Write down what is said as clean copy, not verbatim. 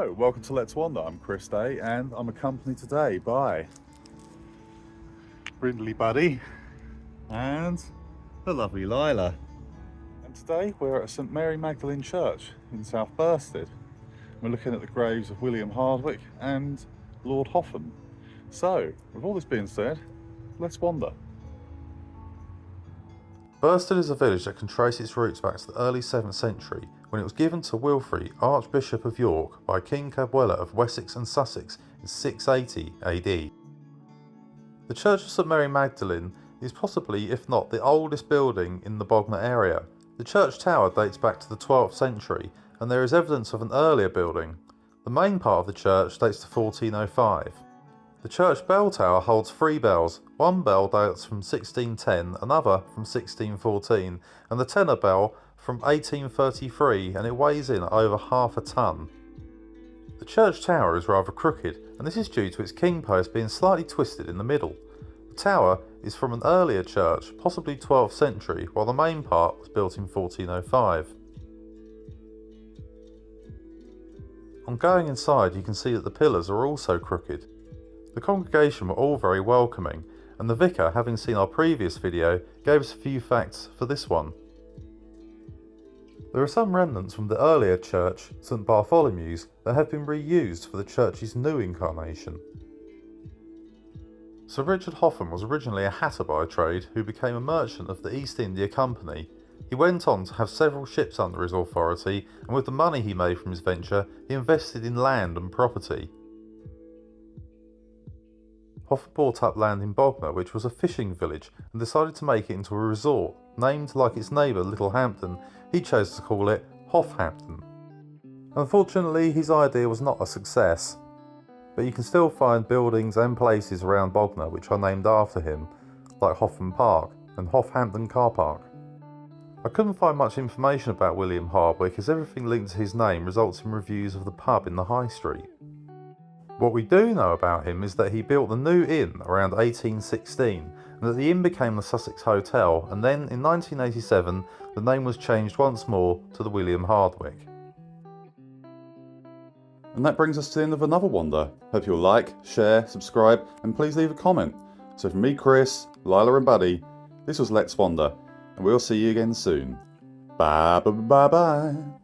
Hello, welcome to Let's Wander. I'm Chris Day and I'm accompanied today by Brindley Buddy and the lovely Lila. And today we're at St Mary Magdelene Church in South Bersted. We're looking at the graves of William Hardwick and Lord Hotham. So, with all this being said, let's wander. Bersted is a village that can trace its roots back to the early 7th century when it was given to Wilfrid, Archbishop of York, by King Cadwalla of Wessex and Sussex in 680 AD. The Church of St Mary Magdalene is possibly, if not the oldest building in the Bognor area. The church tower dates back to the 12th century and there is evidence of an earlier building. The main part of the church dates to 1405. The church bell tower holds 3 bells. One bell dates from 1610, another from 1614, and the tenor bell from 1833, and it weighs in over half a ton. The church tower is rather crooked, and this is due to its king post being slightly twisted in the middle. The tower is from an earlier church, possibly 12th century, while the main part was built in 1405. On going inside, you can see that the pillars are also crooked. The congregation were all very welcoming, and the vicar, having seen our previous video, gave us a few facts for this one. There are some remnants from the earlier church, St Bartholomew's, that have been reused for the church's new incarnation. Sir Richard Hotham was originally a hatter by trade who became a merchant of the East India Company. He went on to have several ships under his authority, and with the money he made from his venture, he invested in land and property. Hotham bought up land in Bognor, which was a fishing village, and decided to make it into a resort. Named like its neighbour Littlehampton, he chose to call it Hothampton. Unfortunately, his idea was not a success, but you can still find buildings and places around Bognor which are named after him, like Hotham Park and Hothampton Car Park. I couldn't find much information about William Hardwick, as everything linked to his name results in reviews of the pub in the High Street. What we do know about him is that he built the New Inn around 1816, and that the inn became the Sussex Hotel, and then in 1987 the name was changed once more to the William Hardwick. And that brings us to the end of another wander. Hope you'll like, share, subscribe, and please leave a comment. So from me, Chris, Lila and Buddy, this was Let's Wander, and we'll see you again soon. Bye bye bye bye.